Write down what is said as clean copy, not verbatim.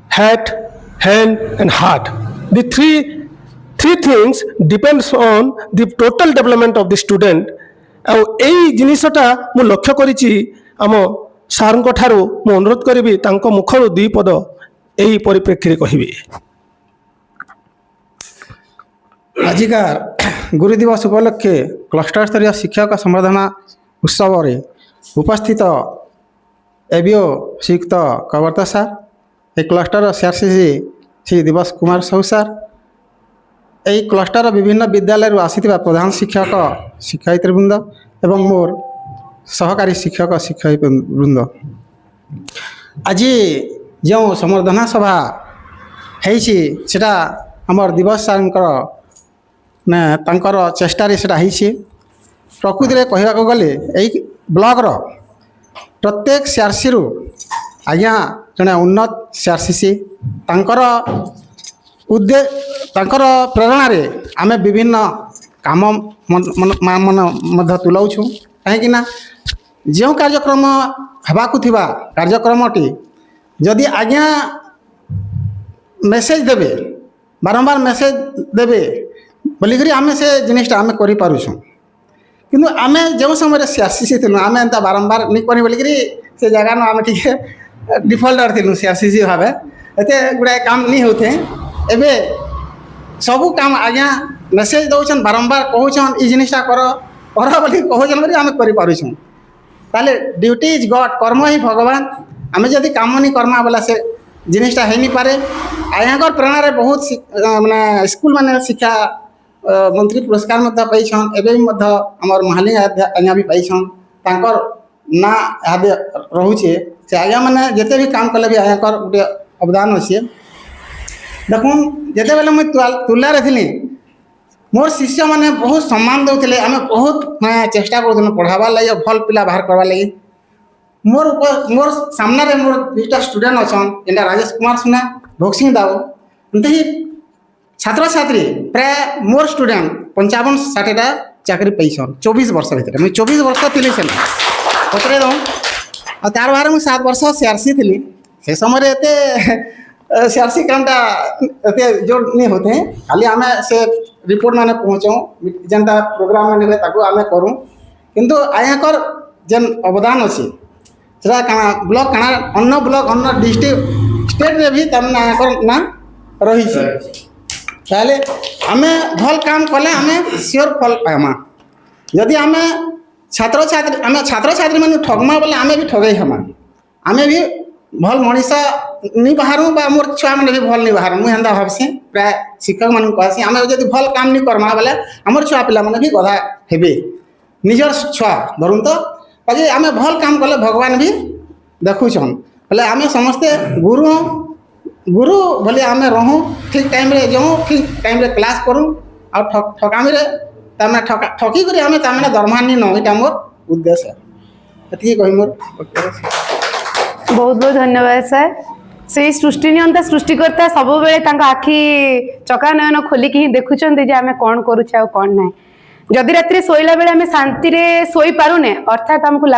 head, hand, and heart. The three things depends on the total development of the student. ଆଉ ଏଇ ଜିନିଷଟା ମୁଁ ଲକ୍ଷ୍ୟ କରିଛି ଆମ ସାର୍ଙ୍କ ଠାରୁ ମୁଁ ଅନୁରୋଧ କରିବି ତାଙ୍କ ମୁଖରୁ ଦୁଇ ପଦ ଏହି ପରିପ୍ରେକ୍ଷୀରେ କହିବେ। ଆଜିକାର ଗୁରୁ ଦିବସ ଉପଲକ୍ଷେ କ୍ଲଷ୍ଟର ସ୍ତରୀୟ ଶିକ୍ଷକ ସମ୍ବର୍ଦ୍ଧନା ଉତ୍ସବରେ ଉପସ୍ଥିତ ଏବିଓ ଶ୍ରୀଯୁକ୍ତ କବର୍ତ୍ତ ସାର୍, এই ক্লস্টর সিআরসিসি শ্রী দিবস কুমার সাহু স্যার, এই ক্লস্টর বিভিন্ন বিদ্যালয় আসিଥିବା প্রধান শিক্ষক শিক্ষয়িত্রীবৃন্দ এবং মোর সহকারী শিক্ষক শিক্ষয়িত্রীবৃন্দ, আজি যে সম্বর্ধনা সভা হয়েছি সেটা আমার দিবস স্যারଙ୍କର তাঙ্কর চেষ্টারে সেটা হয়েছি। প্রকৃতিরে কহিବାକୁ গলে এই ব্লকর প্রত্যেক সিআরসিরু আজ্ঞা জনে উন্নত সিআরসিসি তাঙ্কর ତାଙ୍କର ପ୍ରେରଣାରେ ଆମେ ବିଭିନ୍ନ କାମ ମଧ୍ୟ ତୁଲାଉଛୁ। କାହିଁକିନା ଯେଉଁ କାର୍ଯ୍ୟକ୍ରମ ହେବାକୁ ଥିବା କାର୍ଯ୍ୟକ୍ରମଟି ଯଦି ଆଜ୍ଞା ମେସେଜ ଦେବେ, ବାରମ୍ବାର ମେସେଜ ଦେବେ ବୋଲିକରି ଆମେ ସେ ଜିନିଷଟା ଆମେ କରିପାରୁଛୁ। କିନ୍ତୁ ଆମେ ଯେଉଁ ସମୟରେ ସିଆରସିସି ଥିଲୁ ଆମେ ଏନ୍ତା ବାରମ୍ବାର ନି କରି ବୋଲିକରି ସେ ଜାଗାନୁ ଆମେ ଟିକେ ଡିଫଲ୍ଟର ଥିଲୁ ସିଆରସିସି ଭାବେ, ଏତେ ଗୁଡ଼ାଏ କାମ ନି ହେଉଥାଏ। ଏବେ ସବୁ କାମ ଆଜ୍ଞା ମେସେଜ ଦେଉଛନ୍, ବାରମ୍ବାର କହୁଛନ୍ ଇ ଜିନିଷଟା କର କର ବୋଲି କହୁଛନ୍ ବୋଲି ଆମେ କରିପାରୁଛୁଁ। ତାହେଲେ ଡ୍ୟୁଟି ଇଜ୍ ଗଡ୍, କର୍ମ ହିଁ ଭଗବାନ। ଆମେ ଯଦି କାମ ନି କର୍ମା ବୋଲେ ସେ ଜିନିଷଟା ହେଇନିପାରେ। ଆଜ୍ଞାଙ୍କର ପ୍ରେରଣାରେ ବହୁତ ମାନେ ସ୍କୁଲ ମାନେ ଶିକ୍ଷା ମନ୍ତ୍ରୀ ପୁରସ୍କାର ମଧ୍ୟ ପାଇଛନ୍। ଏବେ ବି ମଧ୍ୟ ଆମର ମହାଲିଂ ଆଜ୍ଞା ବି ପାଇଛନ୍, ତାଙ୍କର ନାଁ ଇହାଦେ ରହୁଛେ। ସେ ଆଜ୍ଞା ମାନେ ଯେତେ ବି କାମ କଲେ ବି ଆଜ୍ଞାଙ୍କର ଗୋଟେ ଅବଦାନ ଅଛେ। দেখুন যেতবেলে মুই তুলারে থিলি মোর শিষ্য মানে বহুত সম্মান দেউଥିଲେ, আমি বহুত চেষ্টা করুলু পড়াবার লাগি, ভাল পিলা বাহার করবার লাগি। মোর সামনারে মোর দুইটা স্টুডেন্ট অছন, যেটা রাজেশ কুমার সুনা, ভোগ সিং দাও। এমতি ছাত্রছাত্রী প্রায় মোর স্টুডেন্ট 55-60টা চাকরি পাইছন 24 বর্ষ ভিতরে। মুই 24 বর্ষ থিলি সেন পচরে দাও। আর তার বাহারে মুই 7 বর্ষ সিআরসি থিলি। সে সময় এতে সিআরসি কামটা এতে জোর নি होते खाली आम से रिपोर्ट माने पहुँचाऊँ जेनटा प्रोग्राम मैंने हुए ताकू आम करूँ। किंतु आयाकर जेन अवदान अच्छे सेटा काना ब्लॉक काना अन्य ब्लॉक अन्य डिस्ट्रिक्ट स्टेट रे भी तमने आयाकर ना रही छे। ताले आमे भल काम कले आमे सियोर फल पामा। यदि आमे छात्र छात्री माने ठगमा बोले आमे भी ठगई हमा। आमे भी भल मनीष नी बाहर बा मोर छुआ मैंने भी भल नहीं बाहर मुझे हेन्ता भावसी। प्राय शिक्षक मान कहसी आम जब भल काम नहीं करमा बोले आमर छुआ पिला मैंने भी गधा हेबे निजर छुआ धरुन। तो आज आम भल काम कले भगवान भी देखुछन बोले आम समस्ते गुरु भले आम रहूँ, ठीक टाइम रे जाऊँ, ठीक टाइम रे क्लास करूँ। आ ठकामी रे तमें ठकी कर आम तमें दरमहा नहीं नौ, ये मोर उद्देश्य। ये कही मोर बहुत बहुत धन्यवाद सर। से सृष्टि नियंता सृष्टिकर्ता सब बेले आखि चका नयन खोलिक ही देखुं जे आम कौन करुचे कौन ना। जदि राति शोला बेले आम शांति शोई पारुने अर्थात आमको लगुच